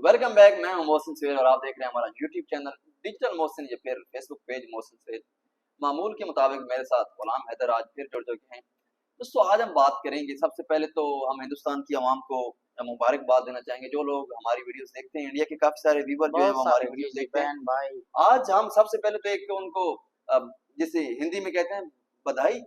Welcome back. मैं हूं मोहसिन सैयद और आप देख रहे हैं हमारा यूट्यूब चैनल डिजिटल मोहसिन या फिर फेसबुक पेज मोहसिन सैयद। मामूल के मुताबिक मेरे साथ गुलाम हैदर आज फिर जुड़ चुके हैं। दोस्तों आज हम बात करेंगे, सबसे पहले तो हम हिंदुस्तान की आवाम को मुबारकबाद देना चाहेंगे जो लोग हमारी वीडियोस देखते हैं। इंडिया के काफी सारे व्यूवर जो है बहुत वो हमारे सारे वीडियोस जी देखते हैं। बहन भाई। आज हम सबसे पहले तो एक उनको जिसे हिंदी में कहते हैं बधाई।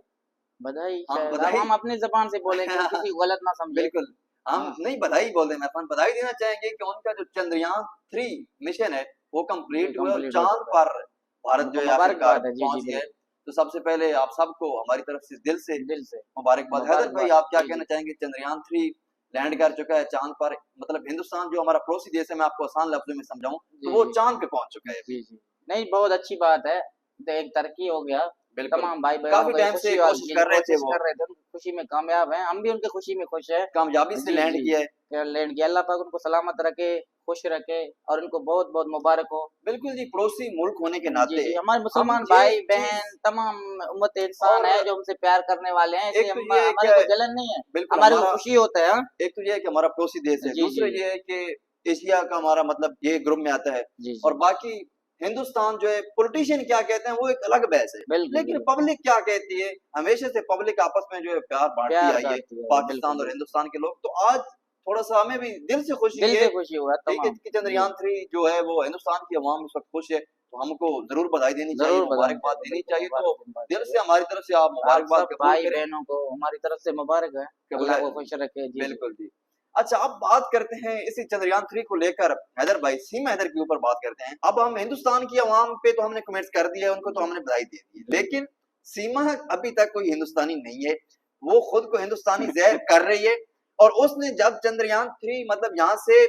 बधाई हाँ शायद अब बधाई। हम अपनी जबान से बोलेंगे, किसी को गलत ना समझे। बिल्कुल, हम हाँ नहीं बधाई बोल देना, अपन बधाई देना चाहेंगे कि उनका जो चंद्रयान 3 मिशन है वो ये कंप्लीट हुआ और कंप्लीट हो चांद चुका है। पर भारत जो उनको है आखिरकार मुबारकबाद है। जी पहुंच जी गया है। बिल्कुल, तो सबसे पहले आप सबको हमारी तरफ से दिल से दिल से मुबारकबाद। हैदर भाई मुबारकबाद। आप क्या जी कहना जी चाहेंगे? चंद्रयान 3 लैंड कर चुका है चांद पर, मतलब हिंदुस्तान जो हमारा पड़ोसी देश है, मैं आपको आसान लफ्जों में समझाऊं जी तो वो जी चांद पे पहुंच चुका है अभी। जी जी नहीं, बहुत अच्छी बात है। तो एक तरक्की हो गया। बिल्कुल, तमाम भाई बहनों काफी को टाइम से खुशी और कोशिश कर रहे थे, कोशिश वो कर रहे थे, उनकी खुशी में कामयाब हैं, हम भी उनकी खुशी में खुश है। कामयाबी से जी लैंड जी किया है। लैंड किया, अल्लाह पाक उनको सलामत रखे, खुश रखे और उनको बहुत बहुत मुबारक हो। बिल्कुल जी, पड़ोसी मुल्क होने के जी नाते जी हमारे हम मुसलमान ये भाई चीज, बहन तमाम उम्मत इंसान और है जो हमसे प्यार करने वाले हैं, एक इसलिए तो हम ये है हमारे कि को जलन नहीं है, बिल्कुल हमारे को हमारा, खुशी होता है। हाँ? एक तो ये है कि हमारा पड़ोसी देश है, जी जी दूसरा ये है कि एशिया का हमारा मतलब ये ग्रुप में आता है। जी और जी बाकी हिंदुस्तान जो है, पॉलिटिशियन क्या कहते हैं वो एक अलग बहस है, बिल्कुल लेकिन बिल्कुल पब्लिक क्या कहती है, हमेशा से पब्लिक आपस में जो है प्यार बांटती प्यार आई है, करती है जी, बिल्कुल पाकिस्तान और बिल्कुल हिंदुस्तान के लोग। तो आज थोड़ा सा हमें भी दिल से खुशी दिल है, से खुशी हुआ ठीक है, तमाम। कि जी चंद्रयान 3 जो है वो हिंदुस्तान की आवाम इस वक्त खुश है, तो हमको जरूर बधाई देनी चाहिए, जरूर बधाना मुबारकबाद चाहिए, देनी बिल्कुल चाहिए। मुबारक तो दिन बात दिल चाहिए। से हमारी तरफ से आप आप मुबारकबाद सब कबूल भाई करें। बहनों को हमारी तरफ से मुबारक है, अल्लाह को खुश रखे। जी जी बिल्कुल जी। अच्छा, अब बात करते हैं इसी चंद्रयान 3 को लेकर, हैदर भाई सीमा हैदर के ऊपर बात करते हैं। अब हम हिंदुस्तान की आवाम पे तो हमने कमेंट्स कर दिया, उनको तो जी हमने बधाई दे दी, लेकिन सीमा अभी तक कोई हिंदुस्तानी नहीं है, वो खुद को हिंदुस्तानी ज़ाहिर कर रही है। और उसने जब चंद्रयान 3 मतलब यहाँ से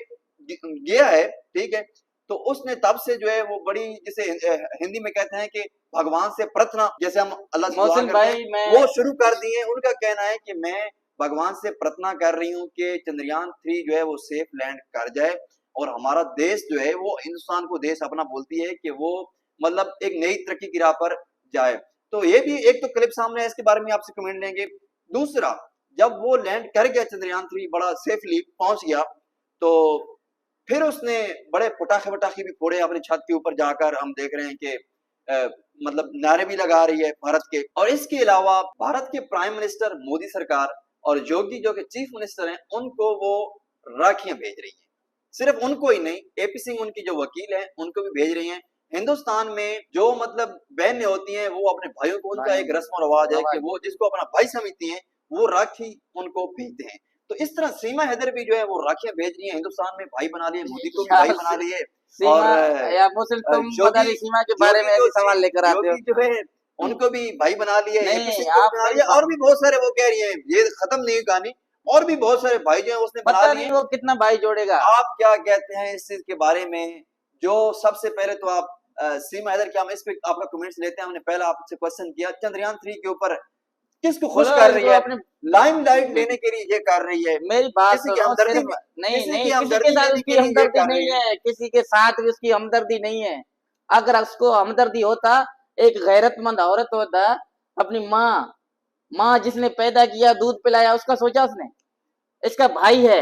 गया है, ठीक है, तो उसने तब से जो है वो बड़ी, जिसे हिंदी में कहते हैं कि भगवान से प्रार्थना, जैसे हम अल्लाह से दुआ मोहसिन करते हैं, भाई मैं वो शुरू कर दी है। उनका कहना है कि मैं भगवान से प्रार्थना कर रही हूँ कि चंद्रयान 3 जो है वो सेफ लैंड कर जाए और हमारा देश जो है वो हिंदुस्तान को देश अपना बोलती है कि वो मतलब एक नई तरक्की की राह पर जाए। तो ये भी एक तो क्लिप सामने है, इसके बारे में आपसे कमेंट लेंगे। दूसरा, जब वो लैंड कर गया चंद्रयान 3 बड़ा सेफली पहुंच गया, तो फिर उसने बड़े पटाखे वटाखे भी फोड़े अपनी छत के ऊपर जाकर। हम देख रहे हैं कि मतलब नारे भी लगा रही है भारत के। और इसके अलावा भारत के प्राइम मिनिस्टर मोदी सरकार और योगी जो कि चीफ मिनिस्टर हैं, उनको वो राखियां भेज रही है। सिर्फ उनको ही नहीं, एपी सिंह उनकी जो वकील है उनको भी भेज रही हैं। हिंदुस्तान में जो मतलब बहनें होती हैं वो अपने भाइयों को, उनका एक रस्म और रवाज है कि वो जिसको अपना भाई समझती हैं वो राखी उनको भेजते हैं। तो इस तरह सीमा हैदर भी जो है वो राखियां भेज रही है, हिंदुस्तान में भाई बना लिए, मोदी को भी भाई बना लिए। और सीमा या मुझे तुम पता योगी नहीं सीमा के बारे योगी में जो ऐसे सवाल लेकर आते हो। योगी जो है उनको भी भाई बना लिए, एपी नहीं सिंह को भी आप बना मेरी लिया, और भी बहुत सारे। वो कह रही है ये खत्म नहीं हुई कहानी, और भी बहुत सारे भाई जो है उसने बना पता लिए। नहीं वो कितना भाई जोड़ेगा। आप क्या कहते हैं इस चीज के बारे में? जो सबसे पहले तो आप सीमा हैदर, क्या हम इस पे आपका कमेंट्स लेते हैं। हमने पहला आपसे क्वेश्चन किया, चंद्रयान 3 के ऊपर किसको खुश बोलो कर रही इसको है? अपने लाइमलाइट लेने के लिए ये कर रही है, मेरी बात किसी की सुनो हमदर्दी सिर्फ। में, नहीं किसी की नहीं किसी के हमदर्दी साथ लेने उसकी के लिए ये हमदर्दी कर रही नहीं है। है, किसी के साथ भी उसकी हमदर्दी नहीं है। अगर उसको हमदर्दी होता, एक गैरतमंद औरत होता, अपनी माँ, माँ जिसने पैदा किया दूध पिलाया उसका सोचा उसने? इसका भाई है,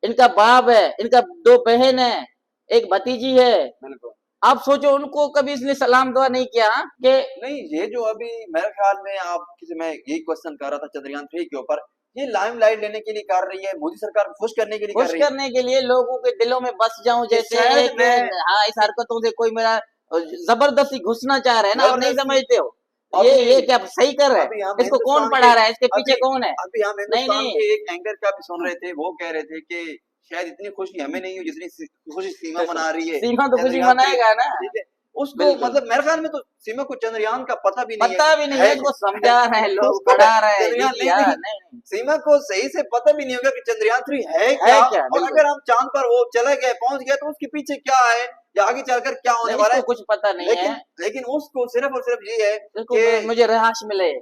इनका बाप है, इनका दो बहन है, एक भतीजी है। बिल्कुल, आप सोचो उनको कभी इसने सलाम दुआ नहीं किया कि नहीं ये जो अभी मेरे ख्याल में आप किसी, मैं यही क्वेश्चन कर रहा था चंद्रयान 3 के ऊपर, ये लाइमलाइट लेने के लिए कर रही है, मोदी सरकार को खुश करने के लिए कर खुश रही है करने के लिए, लोगों के दिलों में बस जाऊं, कि जैसे शायद एक मैं हाँ इस हरकतों से कोई मेरा जबरदस्ती घुसना चाह रहे हैं ना, आप नहीं जबरदस्ती। समझते हो? अभी ये क्या सही कर रहे हैं? अभी हम इसको कौन हिंदुस्तान के पढ़ा रहा है, इसके पीछे अभी कौन है? अभी हम नहीं हिंदुस्तान नहीं के एक एंकर का भी सुन रहे थे, वो कह रहे थे कि शायद इतनी खुशी हमें नहीं हुई जितनी खुशी सीमा मना रही है सीमा तो खुशी चंद्रयान 3, मनाएगा ना। ठीक है। उसको बिल्कुल मतलब मेरे ख्याल में तो सीमा को चंद्रयान का पता भी नहीं पता भी नहीं है, है, इसको समझा रहे हैं लोग, उसको पढ़ा रहे हैं। जी चंद्रयान जी नहीं हाँ नहीं, नहीं सीमा को सही से पता भी नहीं होगा कि चंद्रयान 3 है है क्या, क्या, और बिल्कुल अगर हम चांद पर वो चले गए, पहुंच गए, तो उसके पीछे क्या है या आगे चलकर क्या होने नहीं, वाला इसको है। कुछ पता नहीं है। लेकिन उसको सिर्फ और सिर्फ ये है इसको कि मुझे रिहाइश मिले,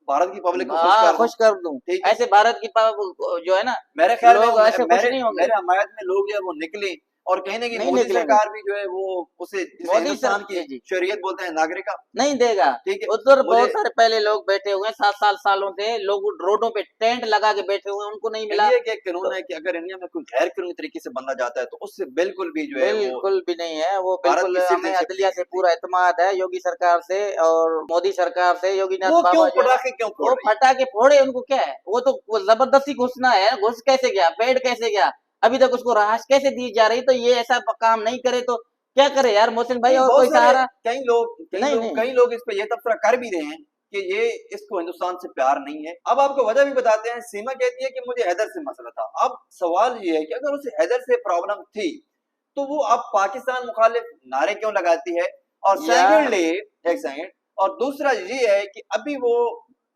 भारत की पब्लिक को खुश कर दूं, खुश कर दूं। ठीक है। ऐसे भारत की जो है ना, मेरे ख्याल में लोग ऐसे खुश मेरे नहीं होंगे। मेरे हमायत में लोग जो है वो निकले और कहीं ना कहीं नहीं मोदी निकलेंगे। सरकार भी जो है वो उसे जिसे मोदी हिंदुस्तान जी, की शरीयत बोलते हैं नागरिका, नहीं देगा। ठीक है। उधर मुझे बहुत सारे पहले लोग बैठे हुए हैं, 7 सालों से लोग रोडों पे टेंट लगा के बैठे हुए हैं, उनको नहीं मिला। इंडिया के एक कानून तो है कि अगर इंडिया में कोई गैर कानूनी तरीके से बंदा जाता है तो उससे बिल्कुल भी जो है वो बिल्कुल भी नहीं है वो, भारत बिल्कुल की हमें सिटीजनशिप नहीं अदलिया से मिलती। पूरा इत्मीनान है, योगी सरकार से और मोदी सरकार से। योगीनाथ वो क्यों बाबा जो है ना, पटाखे क्यों फोड़ वो रही है? पटाखे फोड़े, उनको क्या है, वो तो वो जबरदस्ती घुसना है, घुस कैसे गया, बैठ कैसे गया, अभी तक उसको राहत कैसे दी जा रही। तो ये ऐसा काम नहीं करे तो क्या करे यार मोहसिन भाई, नहीं, और बहुत कोई सारे सहारा नहीं। नहीं कई लोग इस पे ये तबसरा कर भी रहे हैं कि ये इसको हिंदुस्तान से प्यार नहीं है। अब आपको वजह भी बताते हैं। सीमा कहती है कि मुझे हैदर से मसला था। अब सवाल ये है कि अगर उसे हैदर से प्रॉब्लम थी तो वो अब पाकिस्तान मुखालिफ नारे क्यों लगाती है? और यार सेकेंडली, एक सेकंड, और दूसरा ये है कि अभी वो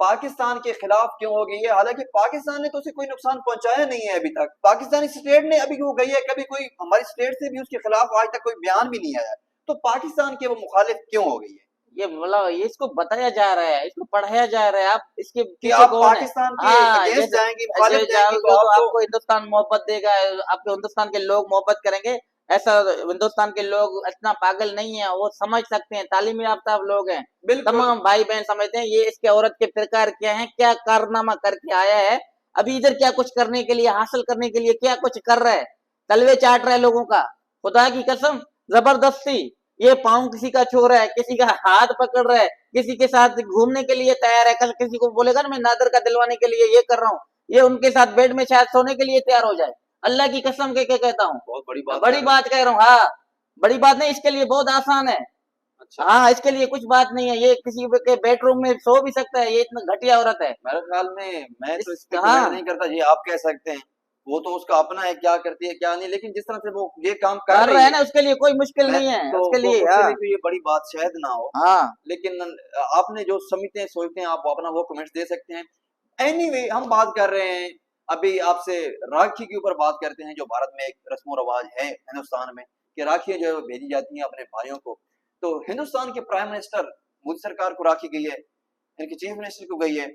पाकिस्तान के खिलाफ क्यों हो गई है? हालांकि पाकिस्तान ने तो उसे कोई नुकसान पहुंचाया नहीं है अभी तक। पाकिस्तानी स्टेट ने अभी वो गई है, कभी कोई हमारी स्टेट से भी उसके खिलाफ आज तक कोई बयान भी नहीं आया। तो पाकिस्तान के वो मुखालिफ क्यों हो गई है? ये मतलब ये इसको बताया जा रहा है, इसको पढ़ाया जा रहा है, आप इसके कि पीछे आप कौन है। पाकिस्तान के हाँ, अगेंस्ट जैसे जाएंगी, ऐसे मुखालिफ जाएंगी, जाओगे तो तो आपको आपको हिंदुस्तान मोहब्बत देगा, आपके हिंदुस्तान के लोग मोहब्बत करेंगे, ऐसा हिंदुस्तान के लोग इतना पागल नहीं है, वो समझ सकते हैं, तालीम याफ्ता लोग हैं, बिल्कुल। तमाम भाई बहन समझते हैं ये इसके औरत के प्रकार क्या है, क्या कारनामा करके आया है, अभी इधर क्या कुछ करने के लिए, हासिल करने के लिए क्या कुछ कर रहा है, तलवे चाट रहा है लोगों का, खुदा की कसम, जबरदस्ती। ये पाँव किसी का छू रहा है, किसी का हाथ पकड़ रहा है, किसी के साथ घूमने के लिए तैयार है, कल किसी को बोलेगा ना मैं नादर का दिलवाने के लिए ये कर रहा हूँ, ये उनके साथ बेड में शायद सोने के लिए तैयार हो जाए। अल्लाह की कसम के कहता हूँ, बहुत बड़ी बात बड़ी कर बात कह रहा हूँ। हाँ, बड़ी बात नहीं, इसके लिए बहुत आसान है। अच्छा, हाँ, इसके लिए कुछ बात नहीं है, ये किसी के बेडरूम में सो भी सकता है, ये इतना घटिया औरत है। मेरे ख्याल में मैं तो इस पे कमेंट हाँ, नहीं करता, ये आप कह सकते हैं। वो तो उसका अपना है, क्या करती है क्या नहीं, लेकिन जिस तरह से वो ये काम कर कर रहा रही है है, ना, उसके लिए कोई मुश्किल मैं नहीं है, तो उसके वो लिए। उसके हाँ लिए तो ये बड़ी बात शायद ना हो। हाँ लेकिन आपने जो समझते हैं सोचते हैं, आप अपना वो कमेंट्स दे सकते हैं। एनीवे, हम बात कर रहे हैं अभी आपसे राखी के ऊपर बात करते हैं, जो भारत में एक रस्म रिवाज है हिंदुस्तान में कि राखियां जो है वो भेजी जाती हैं अपने भाइयों को। तो हिंदुस्तान के प्राइम मिनिस्टर मोदी सरकार को राखी गई है, इनकी चीफ मिनिस्टर को गई है,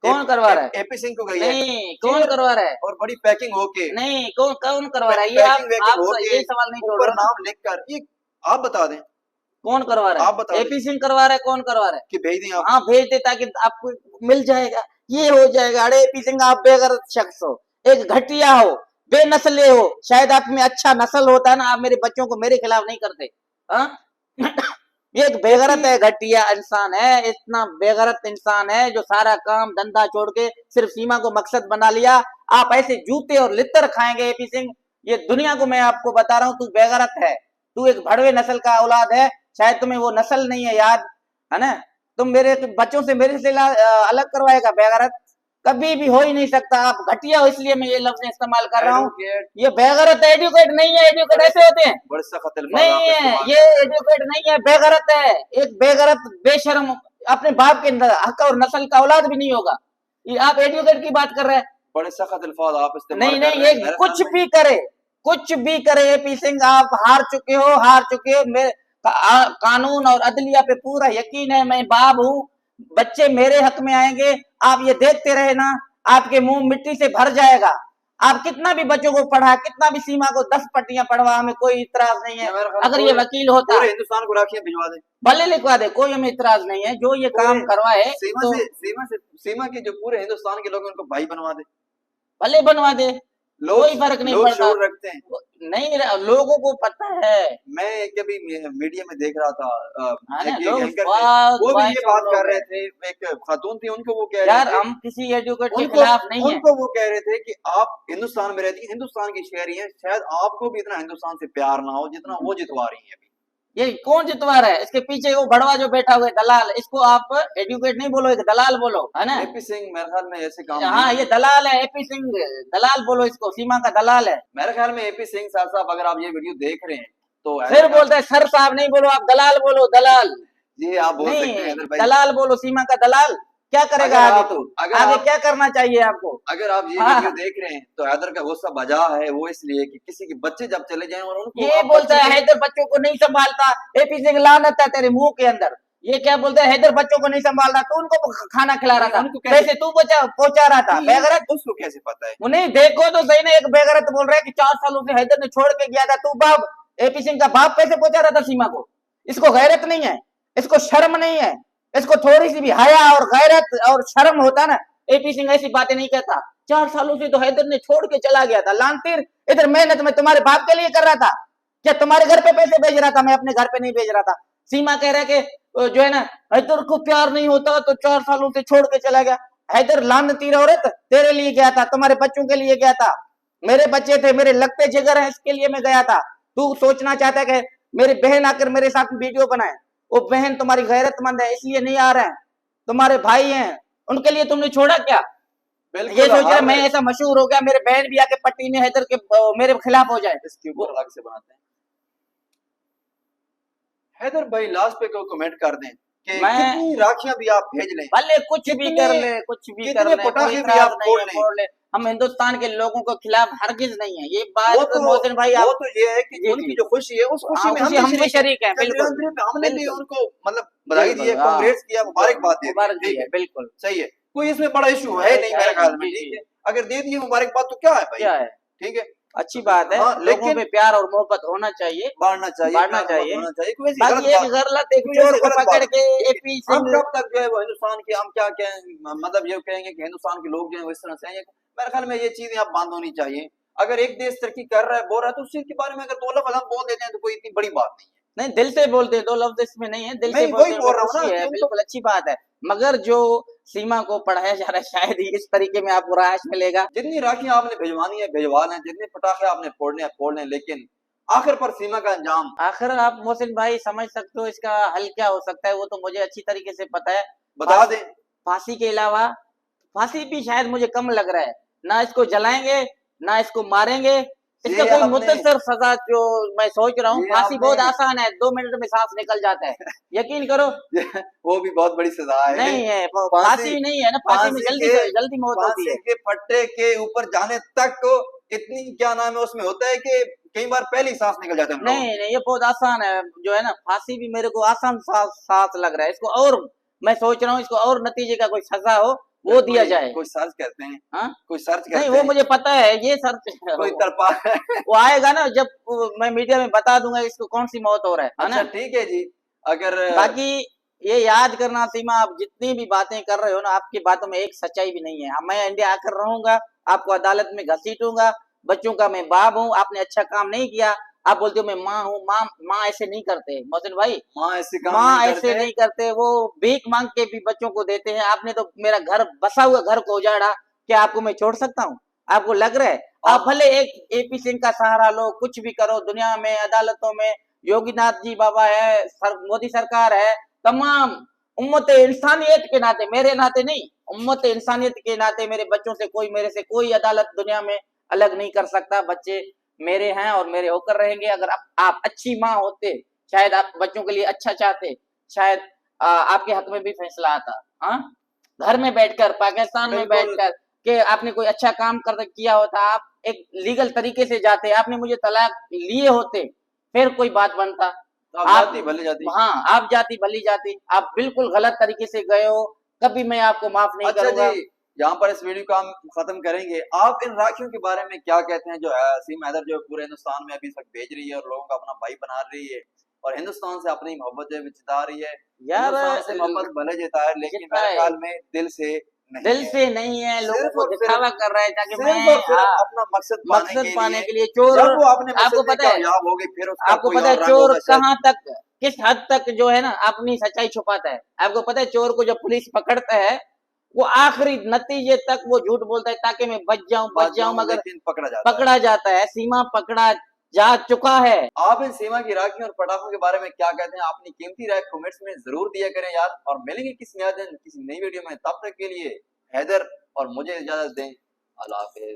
कौन करवा रहा है? एपी सिंह को गई है, नहीं, ठीक कौन है, करवा रहा है? और बड़ी पैकिंग होके, नहीं, कौन कौन करवा रहा है? ये पैकिंग वैकिंग आप होके ये सवाल नहीं छोड़ ऊपर रहे ना, नाम लिखकर, ये आप बता दें, कौन करवा रहा आप बता है? दें एपी सिंह करवा रहा है, कौन करवा रहा है? कि भेज दें आप। हाँ भेज दे, ताकि आपको मिल जाएगा, ये हो जाएगा। अरे एपी सिंह आप बेगैरत शख्स हो, एक घटिया हो, बेनस्ले हो, शायद आप में अच्छा नस्ल होता है ना, आप मेरे बच्चों को मेरे खिलाफ नहीं करते। हाँ ये एक बेगैरत है, घटिया इंसान है, इतना बेगैरत इंसान है जो सारा काम धंधा छोड़ के सिर्फ सीमा को मकसद बना लिया। आप ऐसे जूते और लित्तर खाएंगे एपी सिंह, ये दुनिया को मैं आपको बता रहा हूँ, तू बेगैरत है, तू एक भड़वे नस्ल का औलाद है, शायद तुम्हें वो नस्ल नहीं है याद, है ना? तुम मेरे बच्चों से मेरे से अलग करवाएगा बेगैरत? कभी भी हो ही नहीं सकता। आप घटिया हो, इसलिए मैं ये लफ्ज इस्तेमाल कर रहा हूँ। एडवोकेट, ये बेगैरत है, एजुकेट नहीं है। एजुकेट ऐसे होते हैं? बड़े सख्त अल्फाज आप नहीं है, इस्तेमाल ये कर रहे हैं। एजुकेट नहीं है, बेगैरत है, एक बेगैरत बेशर्म, अपने बाप के हक और नस्ल का औलाद भी नहीं होगा, ये आप एजुकेट की बात कर रहे हैं? बड़े सख्त अल्फाज आप इस्तेमाल नहीं कर नहीं, रहे ये हैं। मेरे कुछ ख्याल में भी करे, कुछ भी करे एपी सिंह, आप हार चुके हो, हार चुके हो। मेरे कानून और अदलिया पे पूरा यकीन है, मैं बाप हूँ, बच्चे मेरे हक में आएंगे, आप ये देखते रहे ना, आपके मुंह मिट्टी से भर जाएगा। आप कितना भी बच्चों को पढ़ा, कितना भी सीमा को 10 पट्टियां पढ़वा, हमें कोई इतराज नहीं है। मेरे ख्याल में अगर ये वकील होता, पूरे हिंदुस्तान को राखियां भिजवा दें, भले लिखवा दे, कोई हमें इतराज नहीं है, जो ये काम पूरे करवाए तो सीमा के जो पूरे हिंदुस्तान के लोग हैं, उनको भाई बनवा दे। भले बनवा दे, कोई फर्क नहीं लोग पड़ता। शोर रखते हैं। नहीं, लोगों को पता है। मैं कभी मीडिया में देख रहा था, हाँ ना, एक लोग एंकर थे, बहुत वो भी ये बाइक बात लोग कर रहे हैं। थे, एक खातून थी, उनको वो कह यार रहे थे, हम किसी एजुकेट के उनको खिलाफ नहीं है। उनको वो कह रहे थे कि आप हिंदुस्तान में रहती हैं, हिंदुस्तान की शहरी हैं, शायद आपको भी इतना हिंदुस्तान से प्यार ना हो जितना वो जितवा रही है अभी। ये कौन जितवा रहा है? इसके पीछे वो बड़वा जो बैठा हुआ है दलाल, इसको आप एजुकेट नहीं बोलो, एक दलाल बोलो, है ना? एपी सिंह मेरे ख्याल में ऐसे काम हाँ, नहीं ये है। दलाल है, एपी सिंह दलाल बोलो इसको, सीमा का दलाल है। मेरे ख्याल में एपी सिंह साहब, अगर आप ये वीडियो देख रहे हैं तो फिर बोलता है सर साहब नहीं बोलो, आप दलाल बोलो, दलाल जी आप बोल सकते हैं नहीं, हैदर भाई। दलाल बोलो, सीमा का दलाल। क्या करेगा अगर आगे? आप- तो अगर आगे आप- क्या करना चाहिए आपको? अगर आप ये हाँ, वीडियो देख रहे हैं तो हैदर का गुस्सा बजा है, वो इसलिए कि किसी के बच्चे जब चले जाएं और उनको ये आप बोलता है बच्चे हैदर बच्चों को नहीं संभालता, एपी सिंह लानत है तेरे मुंह के अंदर। ये क्या बोलते हैं, हैदर बच्चों को नहीं संभाल रहा, तू उनको खाना खिला रहा था, उनको कैसे पैसे तू पहुंचा रहा था, बेगैरत। उसको कैसे पता है? उन्हें देखो तो सही ना, एक बेगैरत बोल रहा है कि 4 सालों से हैदर ने छोड़ के गया था, तू बाप एपी सिंह का बाप पैसे पहुंचा रहा था सीमा को। इसको गैरत नहीं है, इसको शर्म नहीं है, इसको थोड़ी सी भी हया और गैरत और शर्म होता ना, एपी सिंह ऐसी बातें नहीं कहता। 4 सालों से तो हैदर ने छोड़ के चला गया था, लानतीर इधर मेहनत में तुम्हारे बाप के लिए कर रहा था, क्या तुम्हारे घर पे पैसे भेज रहा था, मैं अपने घर पे नहीं भेज रहा था। सीमा कह रहा है कि जो है ना, हैदर को प्यार नहीं होता तो 4 सालों से छोड़ के चला गया। हैदर लानती औरत तेरे लिए गया था, तुम्हारे बच्चों के लिए गया था, मेरे बच्चे थे, मेरे लगते जिगर हैं, इसके लिए मैं गया था। तू सोचना चाहता है कि मेरी बहन आकर मेरे साथ वीडियो बनाए, वो बहन तुम्हारी गैरतमंद है इसलिए नहीं आ रहे हैं, तुम्हारे भाई हैं उनके लिए तुमने छोड़ा क्या? ये सोच रहा मैं ऐसा मशहूर हो गया, मेरे बहन भी आके पट्टी ने हैदर के मेरे खिलाफ हो जाए। इसके ऊपर अलग से बनाते हैं। हैदर भाई लास्ट पे कमेंट कर दें कि कितनी राखियां भी आप भेज लें, भले कुछ भी कर ले, कुछ भी कर ले, पटाखे भी आप फोड़ ले, हम हिंदुस्तान के लोगों के खिलाफ हरगिज नहीं है। ये बात तो मोहसिन भाई वो तो ये है कि उनकी जो खुशी है उस खुशी में हम भी शरीक हैं। बिल्कुल, हमने भी उनको मतलब बधाई दी है, कांग्रेस किया, मुबारकबाद दी है। बिल्कुल सही है, कोई इसमें बड़ा इशू है नहीं मेरे ख्याल में। ठीक है, अगर दे दिए मुबारकबाद तो क्या है भाई, क्या है, ठीक है, अच्छी बात है। लोगों में प्यार और मोहब्बत होना चाहिए, बढ़ना चाहिए। बाकी एक गलत एक चोर को पकड़ के एपी हम कब तक जो है वो हिंदुस्तान की हम क्या मतलब ये कहेंगे कि हिंदुस्तान के लोग जो है वो इस तरह से हैं। मेरे ख्याल में ये चीजें अब बंद होनी चाहिए। अगर एक देश तरक्की कर रहा है, बोल रहा है, तो उस चीज के बारे में अगर 2 लफ्ज हम बोल देते हैं तो कोई इतनी बड़ी बात नहीं है। नहीं, दिल से बोलते हैं, 2 लफ्ज इसमें नहीं है, दिल से बोल रहा हूँ, बिल्कुल अच्छी बात है। मगर जो सीमा को पढ़ाया जा रहा है शायद इस तरीके में आपको राहत मिलेगा। जितनी राखियां आपने भिजवानी है भिजवा लें, जितने पटाखे आपने फोड़ने हैं फोड़ लें, लेकिन आखिर पर सीमा का अंजाम, आखिर आप मोहसिन भाई समझ सकते हो इसका हल क्या हो सकता है, वो तो मुझे अच्छी तरीके से पता है। बता दें, फांसी के अलावा, फांसी भी शायद मुझे कम लग रहा है, ना इसको जलाएंगे ना इसको मारेंगे, इसका कोई मुख्तसर सजा जो मैं सोच रहा हूँ, फांसी बहुत आसान है, 2 मिनट में सांस निकल जाता है, यकीन करो। वो भी बहुत बड़ी सजा है। नहीं है, फांसी नहीं है ना, फांसी में जल्दी मौत होती है। के फट्टे के ऊपर जाने तक इतनी क्या नाम है उसमें होता है कि कई बार पहले ही सांस निकल जाता है। नहीं, ये बहुत आसान है जो है ना, फांसी भी मेरे को आसान सांस लग रहा है। इसको और मैं सोच रहा हूँ इसको और नतीजे का कोई सजा हो वो दिया जाए। कोई सर्च करते हैं, हाँ, कोई सर्च करते नहीं, वो मुझे पता है, ये सर्च कोई तरपा वो आएगा ना जब मैं मीडिया में बता दूंगा इसको कौन सी मौत हो रहा है। अच्छा ठीक है जी। अगर बाकी ये याद करना सीमा, आप जितनी भी बातें कर रहे हो ना, आपकी बातों में एक सच्चाई भी नहीं है। मैं इंडिया आकर रहूंगा, आपको अदालत में घसीटूंगा, बच्चों का मैं बाप हूँ, आपने अच्छा काम नहीं किया, आप बोलते हो मैं माँ हूँ। माँ ऐसे नहीं करते मोहसिन भाई, माँ ऐसे नहीं करते, वो भीख मांग के भी बच्चों को देते हैं। आपने तो मेरा घर बसा हुआ घर को उजाड़ा, क्या आपको मैं छोड़ सकता हूँ? आपको लग रहा है आप भले एक एपी सिंह का सहारा लो, कुछ भी करो, दुनिया में अदालतों में योगीनाथ जी बाबा है, मोदी सरकार है, तमाम उम्मत इंसानियत के नाते, मेरे नाते नहीं, उम्मत इंसानियत के नाते मेरे बच्चों से कोई, मेरे से कोई अदालत दुनिया में अलग नहीं कर सकता। बच्चे मेरे हैं और मेरे होकर रहेंगे। अगर आप अच्छी माँ होते, शायद आप बच्चों के लिए अच्छा चाहते, शायद आपके हक में भी फैसला आता। हाँ, घर में बैठकर, पाकिस्तान में बैठकर कि आपने कोई अच्छा काम किया होता, आप एक लीगल तरीके से जाते, आपने मुझे तलाक लिए होते, फिर कोई बात बनता। आप भली जाती, हाँ, आप जाती भली जाती, आप बिल्कुल गलत तरीके से गए हो, कभी मैं आपको माफ नहीं करूंगा। यहाँ पर इस वीडियो को हम खत्म करेंगे। आप इन राखियों के बारे में क्या कहते हैं जो सीमा हैदर जो पूरे हिंदुस्तान में अभी तक भेज रही है और लोगों का अपना भाई बना रही है और हिंदुस्तान से अपनी मोहब्बत जो जिता रही है यार, से मोहब्बत भले जिता है, लेकिन मेरे ख्याल में दिल से नहीं है, लोगों को दिखावा कर रहा है ताकि मैं अपना मकसद पाने के लिए। चोर, आपको पता है, आपको पता है चोर कहाँ तक, किस हद तक जो है ना अपनी सच्चाई छुपाता है। आपको पता है चोर को जब पुलिस पकड़ता है वो आखिरी नतीजे तक वो झूठ बोलता है ताकि मैं बच जाऊं, मगर पकड़ा जाता है। सीमा पकड़ा जा चुका है। आप इन सीमा की राखियों और पटाखों के बारे में क्या कहते हैं? अपनी कीमती राय कमेंट्स में जरूर दिया करें यार, और मिलेंगे किसी नए वीडियो में। तब तक के लिए हैदर और मुझे इजाजत दें। अल्लाह हाफिज।